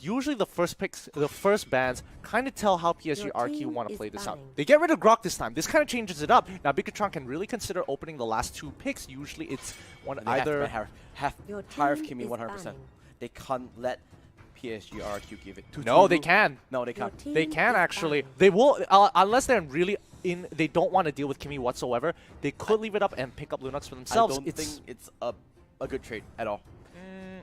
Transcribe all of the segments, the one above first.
picks, usually the first picks, the first bans, kind of tell how PSG Your RRQ team want to is play this out. banning. They get rid of Grok this time. This kind of changes it up. Now BIGETRON can really consider opening the last 2 picks. Usually it's one And they either. have Your higher team Kimmy is 100%. banning. They can't let PSG RRQ give it. No, they can. No, they Your can't. team They can is actually. banning. They will, unless they're really in. They don't want to deal with Kimmy whatsoever. They could leave it up and pick up Lunox for themselves. I don't think it's a good trade at all.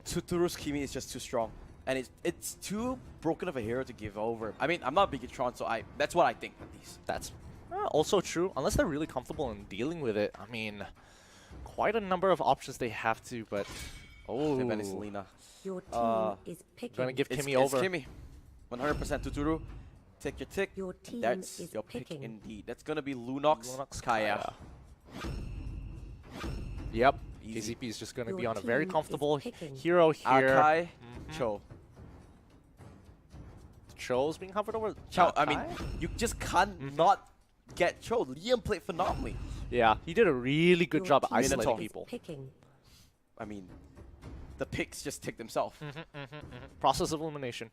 Tuturu's Kimi is just too strong, and it's too broken of a hero to give over. I mean, I'm not BIGETRON, so that's what I think at least. That's also true. Unless they're really comfortable in dealing with it. I mean, quite a number of options they have to, but They ban Selena. Your team is picking. gonna give It's Kimmy over. Kimmy. 100% Tuturu. Take your tick. Your team That's is your pick picking. indeed. That's gonna be Lunox, Kaya. Yep. Easy. KZP is just going to Your be on a very team is comfortable picking. hero here. Akai, Cho. Cho's being hovered over. Cho, I mean, Akai? you just can't not get Cho. Liam played phenomenally. Yeah, he did a really good Your job at team isolating Minotaur. is people. Picking. I mean, the picks just tick themselves. Process of elimination.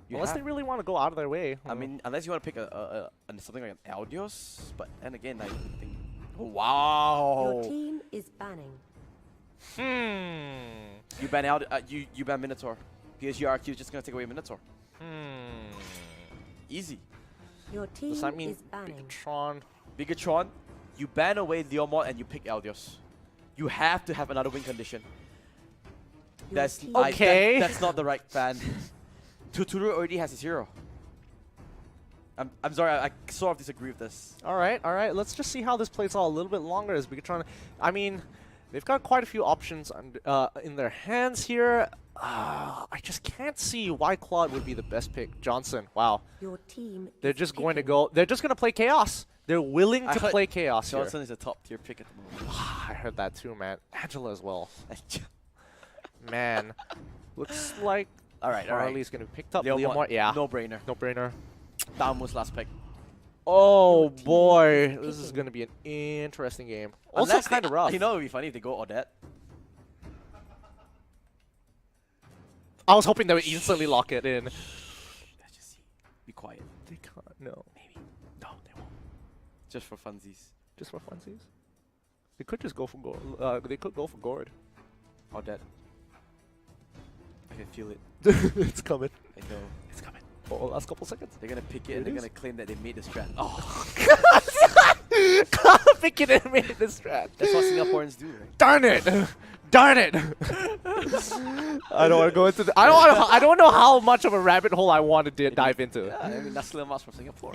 You Unless have- they really want to go out of their way. I mean, unless you want to pick something like an Audios, but then again, I think. Wow. Your team is banning. You ban out. You ban Minotaur. PSG RRQ is just gonna take away Minotaur. Easy. Your team Does that mean is banning. BIGETRON? BIGETRON, you ban away Leomord and you pick Audios. You have to have another win condition. Your That's team Okay. that's not the right ban. Tuturu already has his hero. I'm sorry, I sort of disagree with this. All right. Let's just see how this plays out a little bit longer as BIGETRON. I mean, they've got quite a few options in their hands here. I just can't see why Claude would be the best pick. Johnson, wow. Your team They're is just going to picking. go. They're just going to play Chaos. They're willing I to heard play Chaos here. Johnson is a top tier pick at the moment. I heard that too, man. Angela as well. Man, looks like all right. Harley's going to be picked up. Leomord, Leomord, yeah. no brainer. No brainer. Damu's last pick. Oh Your team boy, is this is picking. going to be an interesting game. Also Unless kind of rough. You know, it'd be funny if they go Odette. I was hoping they would instantly lock it in. Let's just see. Be quiet. They can't. No. Maybe. No, they won't. Just for funsies. Just for funsies. They could just go for Gord. They could go for Gord. Odette. I can feel it. It's coming. I know. It's coming. Oh, last couple seconds. They're gonna pick it It and they're is. gonna claim that they made the strat. Oh, Pick it and made this strat. that's what Singaporeans do, right? Darn it! Darn it! I don't want to go into the. I don't know how much of a rabbit hole I want to dive into. Yeah, I mean, that's Lemas from Singapore.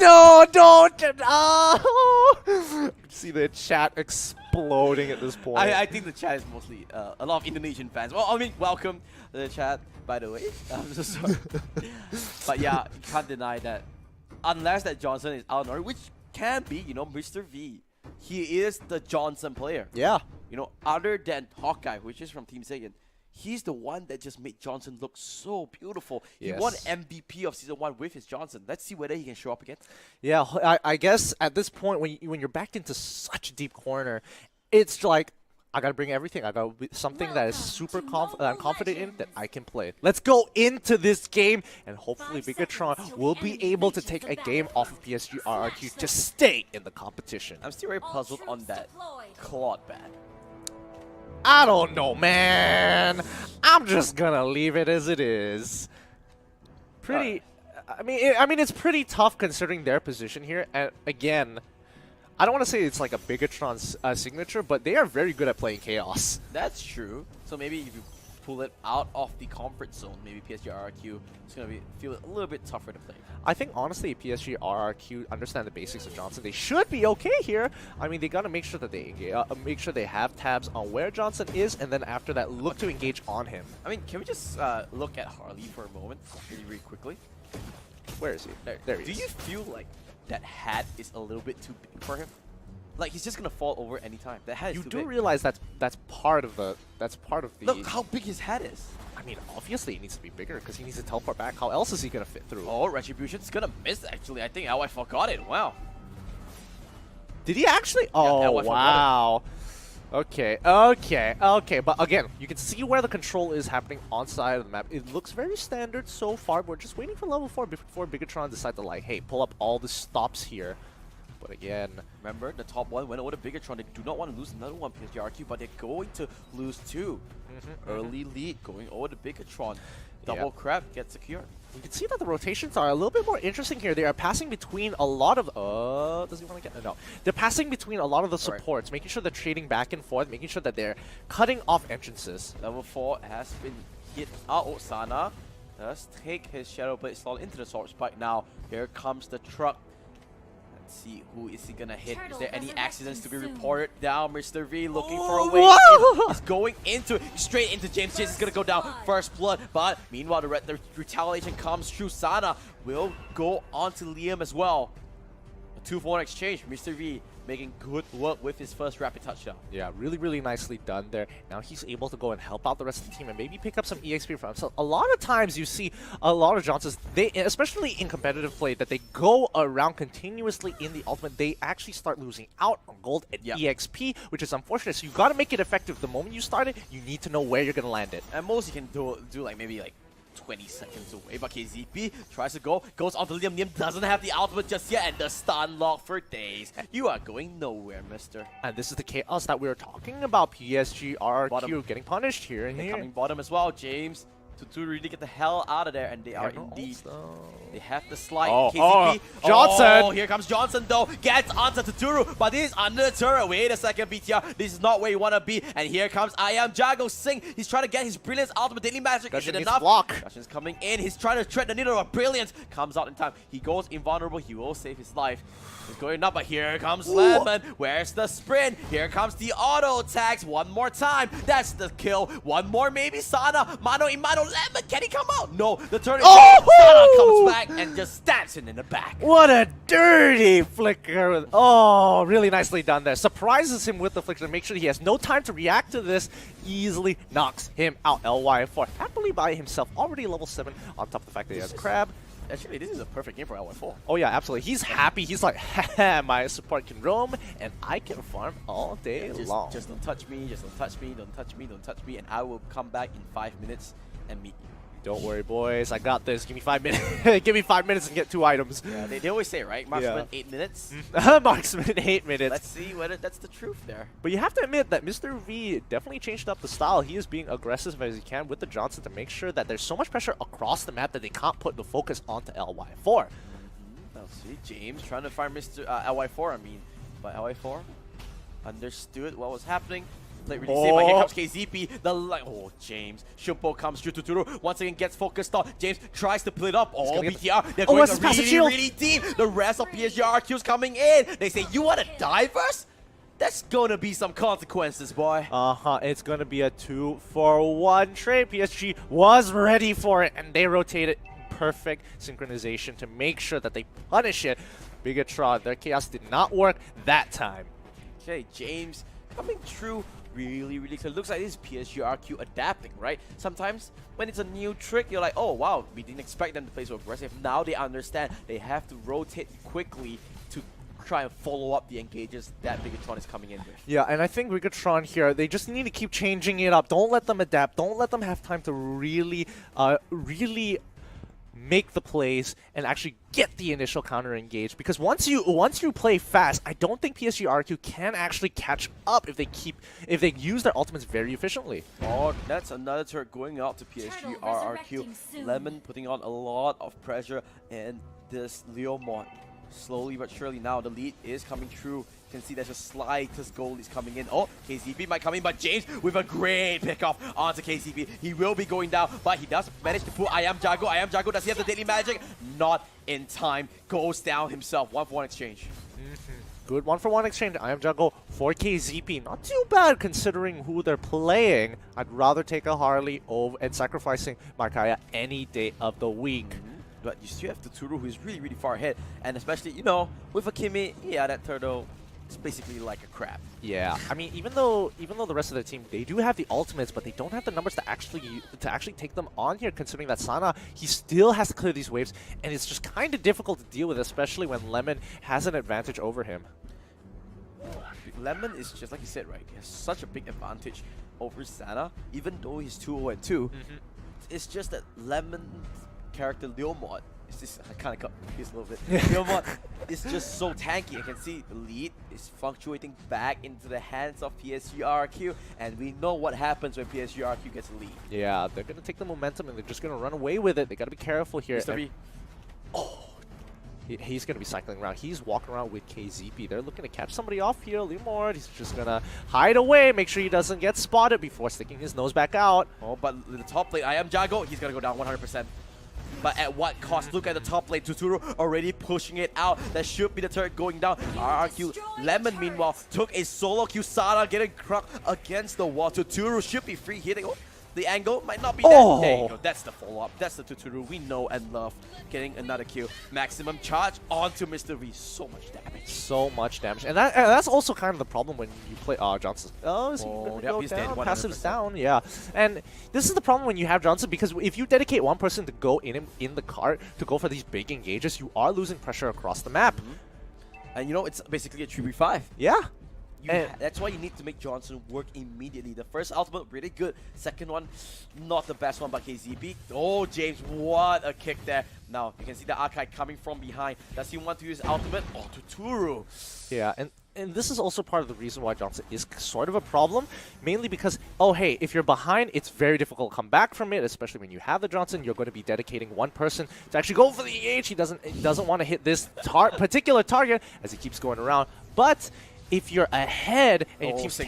No, don't! Oh. See the chat exploding at this point. I think the chat is mostly a lot of Indonesian fans. Well, I mean, welcome to the chat, by the way. I'm so sorry. But yeah, you can't deny that. Unless that Johnson is out, which can be, you know, Mr. V. He is the Johnson player. Yeah. You know, other than Hawkeye, which is from Team Saiyan. He's the one that just made Johnson look so beautiful. He won Yes. MVP of Season 1 with his Johnson. Let's see whether he can show up again. Yeah, I guess at this point, when you're backed into such a deep corner, it's like, I gotta bring everything. I gotta be something that is super I'm confident in that I can play. Let's go into this game, and hopefully BIGETRON will be able to take a game off of PSG RRQ to stay in the competition. I'm still very puzzled on that Claude ban. I don't know, man. I'm just gonna leave it as it is. Pretty. I mean, it's pretty tough considering their position here. And again, I don't want to say it's like a BIGETRON signature, but they are very good at playing Chaos. That's true. So maybe if you pull it out of the comfort zone, maybe PSG RRQ is going to feel a little bit tougher to play. I think honestly, PSG RRQ understand the basics of Johnson. They should be okay here. I mean, they gotta make sure that they have tabs on where Johnson is, and then after that, look to engage on him. I mean, can we just look at Harley for a moment, really quickly? Where is he? There he is. Do you feel like that hat is a little bit too big for him? Like he's just gonna fall over anytime. That hat is You too do big. realize that's part of the Look how big his hat is. I mean, obviously he needs to be bigger because he needs to teleport back. How else is he gonna fit through? Oh, Retribution's gonna miss actually. I think I forgot it. Wow. Did he actually? I Oh forgot wow. Okay, okay. But again, you can see where the control is happening on side of the map. It looks very standard so far. We're just waiting for level 4 before BIGETRON decide to like, hey, pull up all the stops here. But again, remember, the top one went over to BIGETRON. They do not want to lose another one, PSG RRQ, but they're going to lose two. Early lead going over to BIGETRON. Double crab gets secured. you can see that the rotations are a little bit more interesting here. They are passing between a lot of... does he want to get... No. They're passing between a lot of the supports, making sure they're trading back and forth, making sure that they're cutting off entrances. Level 4 has been hit out. Sana does take his Shadow Blade slot into the Sword Spike now. Here comes the truck. Let's see, who is he gonna hit? Is there any accidents to be reported? Down, Mr. V looking for a way in. He's going into it, straight into James. James is gonna go down first blood, but meanwhile the retaliation comes through. Sana will go on to Liam as well. A 2-for-1 exchange. Mr. V making good work with his first rapid touchdown. Yeah, really, really nicely done there. Now he's able to go and help out the rest of the team and maybe pick up some EXP for himself. A lot of times you see a lot of Johnsons, they, especially in competitive play, that they go around continuously in the ultimate. They actually start losing out on gold and EXP, which is unfortunate. So you got to make it effective. The moment you start it, you need to know where you're going to land it. And most you can do like maybe like 20 seconds away, but KZP tries to goes onto Liam. Liam doesn't have the ultimate just yet, and the stun lock for days. You are going nowhere, mister. And this is the chaos that we were talking about. PSG RRQ getting punished here and here. Coming bottom as well, James. To really get the hell out of there, and they are indeed. They have the slide. KZP. Johnson! Oh, here comes Johnson though. Gets onto Tuturu, but this is under the turret. Wait a second, BTR. This is not where you want to be. And here comes I Am Jago Singh. He's trying to get his brilliance ultimate daily magic. Is it enough? Gushin's coming in. He's trying to tread the needle of brilliance. Comes out in time. He goes invulnerable. He will save his life. He's going up, but here comes Lemon. Where's the sprint? Here comes the auto attacks. One more time. That's the kill. One more, maybe Sana. Mano y mano. Lemon, can he come out? No. The turn. Sana comes back and just stabs him in the back. What a dirty flicker. Oh, really nicely done there. Surprises him with the flicker to make sure he has no time to react to this. Easily knocks him out. LY4 happily by himself. Already level 7 on top of the fact that he has Crab. Actually, this is a perfect game for LY4. Oh yeah, absolutely. He's happy. He's like, haha, my support can roam and I can farm all day long. Just don't touch me, just don't touch me, don't touch me, don't touch me, and I will come back in 5 minutes and meet you. Don't worry, boys. I got this. Give me 5 minutes. Give me 5 minutes and get 2 items. Yeah, they always say, right? Marksman, 8 minutes. Marksman, 8 minutes. Let's see whether that's the truth there. But you have to admit that Mr. V definitely changed up the style. He is being aggressive as he can with the Johnson to make sure that there's so much pressure across the map that they can't put the focus onto LY4. Let's see. James trying to find Mr. LY4, I mean. But LY4 understood what was happening. Like really safe, but here comes KZP. James. Shumpo comes through to Turu. Once again gets focused on. James tries to pull it up. Oh, BTR. They're going really deep. The rest of PSG RRQ is coming in. They say, you want to die first? That's gonna be some consequences, boy. It's gonna be a 2-for-1 trade. PSG was ready for it, and they rotated perfect synchronization to make sure that they punish it. BIGETRON, their chaos did not work that time. Okay, James coming through really clear. Looks like this is PSG RRQ adapting, right? Sometimes when it's a new trick, you're like, oh wow, we didn't expect them to play so aggressive. Now they understand they have to rotate quickly to try and follow up the engages that BIGETRON is coming in with. Yeah, and I think BIGETRON here, they just need to keep changing it up. Don't let them adapt. Don't let them have time to really make the plays and actually get the initial counter engaged, because once you play fast, I don't think PSG RRQ can actually catch up if they use their ultimates very efficiently. Oh, that's another turret going out to PSG RRQ. Lemon putting on a lot of pressure, and this Leomon slowly but surely now the lead is coming through. You can see there's a slightest goal is coming in. Oh, KZP might come in, but James with a great pickoff onto KZP. He will be going down, but he does manage to pull I Am Jago. I Am Jago, does he have the daily magic? Not in time. Goes down himself. 1-for-1 exchange. Good 1-for-1 exchange. I Am Jago for KZP. Not too bad considering who they're playing. I'd rather take a Harley over and sacrificing Markaya any day of the week. But you still have the Turu, who is really far ahead, and especially, you know, with a Kimi, yeah, that turtle is basically like a crab. Yeah, I mean, even though the rest of the team, they do have the ultimates, but they don't have the numbers to actually take them on here. Considering that Sana, he still has to clear these waves, and it's just kind of difficult to deal with, especially when Lemon has an advantage over him. Lemon is just like you said, right? He has such a big advantage over Sana, even though he's 2-0-2. It's just that Lemon's character Leomod is just, I kind of got confused a little bit. Leomod is just so tanky. I can see the lead is fluctuating back into the hands of PSG RRQ, and we know what happens when PSG RRQ gets a lead. Yeah, they're going to take the momentum and they're just going to run away with it. They got to be careful here. Mr. V. Oh, he's going to be cycling around. He's walking around with KZP. They're looking to catch somebody off here. Leomord, he's just going to hide away, make sure he doesn't get spotted before sticking his nose back out. Oh, but the top lane, I am Jago, he's going to go down 100%. But at what cost? Look at the top lane. Tuturu already pushing it out. That should be the turret going down. RRQ. Lemon, meanwhile, took a solo kill. Sada getting cracked against the wall. Tuturu should be free hitting. Oh, the angle might not be there. There you go. That's the follow-up. That's the Tuturu we know and love. Getting another kill. Maximum charge onto Mr. V. So much damage. So much damage. And that's also kind of the problem when you play Johnson. Oh, is he gonna go he's down? dead, 100%. Passive's down, yeah. And this is the problem when you have Johnson, because if you dedicate one person to go in the cart to go for these big engages, you are losing pressure across the map. And you know, it's basically a 3v5. Yeah. That's why you need to make Johnson work immediately. The first ultimate, really good. Second one, not the best one by KZP. Oh, James, what a kick there. Now, you can see the Archive coming from behind. Does he want to use ultimate? Oh, Tuturu. Yeah, and this is also part of the reason why Johnson is sort of a problem, mainly because, oh hey, if you're behind, it's very difficult to come back from it, especially when you have the Johnson. You're going to be dedicating one person to actually go for the EH. He doesn't want to hit this particular target as he keeps going around. But if you're ahead and your team's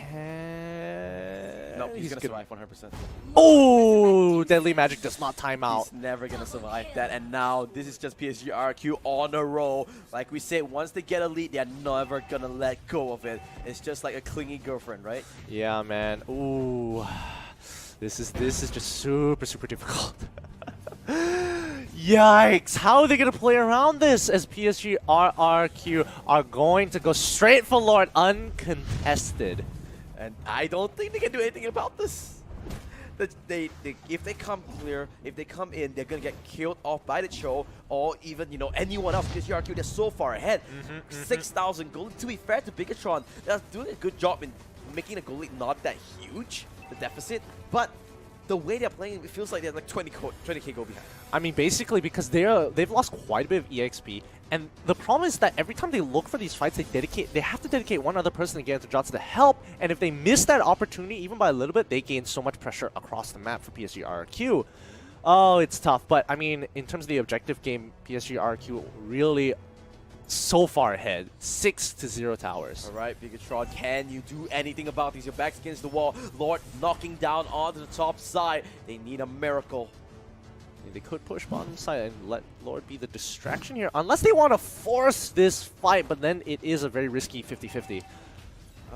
no, he's gonna survive 100%. Oh, Deadly Magic does not time out. He's never gonna survive that. And now this is just PSG RRQ on a roll. Like we said, once they get a lead, they're never gonna let go of it. It's just like a clingy girlfriend, right? Yeah, man. Ooh, this is just super difficult. Yikes! How are they gonna play around this as PSG RRQ are going to go straight for Lord uncontested? And I don't think they can do anything about this. If they come clear, if they come in, they're gonna get killed off by the Cho or even, you know, anyone else. PSG RRQ, they're so far ahead. 6,000 gold. To be fair to BIGETRON, they're doing a good job in making the gold lead not that huge, the deficit, but the way they're playing, it feels like they're like 20k gold behind. I mean, basically because they've lost quite a bit of EXP, and the problem is that every time they look for these fights, they have to dedicate one other person to get into Johnson to help, and if they miss that opportunity even by a little bit, they gain so much pressure across the map for PSG RRQ. Oh, it's tough, but I mean, in terms of the objective game, PSG RRQ really so far ahead, 6-0 towers. All right, BIGETRON, can you do anything about these? Your back's against the wall. Lord knocking down onto the top side. They need a miracle. They could push bottom side and let Lord be the distraction here, unless they want to force this fight, but then it is a very risky 50-50.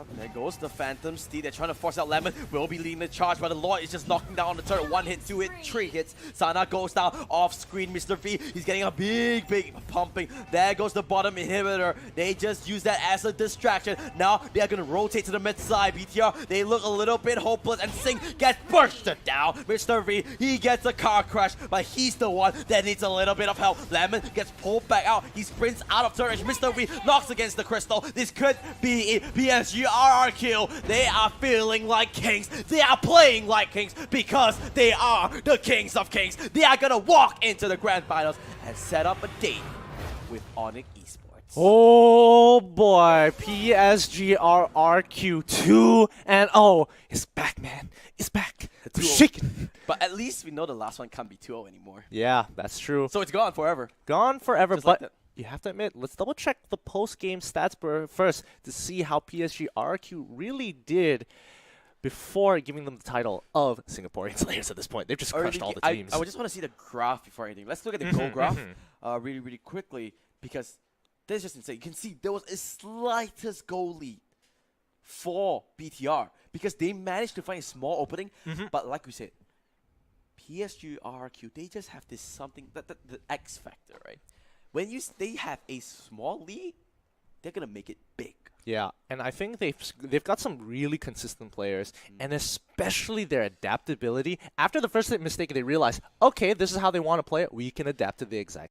Oh, there goes the Phantom Steed. They're trying to force out Lemon. Will be leading the charge, but the Lord is just knocking down the turret. 1 hit, 2 hit, 3 hits. Sana goes down off screen. Mr. V, he's getting a big pumping. There goes the bottom inhibitor. They just use that as a distraction. Now they are going to rotate to the mid side. BTR, they look a little bit hopeless, and Singh gets bursted down. Mr. V, he gets a car crash, but he's the one that needs a little bit of help. Lemon gets pulled back out. He sprints out of turret. Mr. V knocks against the crystal. This could be it. PSG RRQ, they are feeling like kings. They are playing like kings because they are the kings of kings. They are gonna walk into the grand finals and set up a date with Onyx Esports. Oh boy, PSG RRQ 2-0 is back, man. It's back. It's shaking. But at least we know the last one can't be 2-0 anymore. Yeah, that's true. So it's gone forever. Gone forever, Just but like that. You have to admit, let's double check the post-game stats first to see how PSG RRQ really did before giving them the title of Singaporean Slayers at this point. They've just crushed all the teams. I would just want to see the graph before anything. Let's look at the goal graph really quickly, because this is just insane. You can see there was a slightest goal lead for BTR because they managed to find a small opening, but like we said, PSG RRQ, they just have this something, the X factor, right? When they have a small lead, they're gonna make it big. Yeah, and I think they've got some really consistent players, and especially their adaptability. After the first mistake, they realized, okay, this is how they want to play it. We can adapt to the exact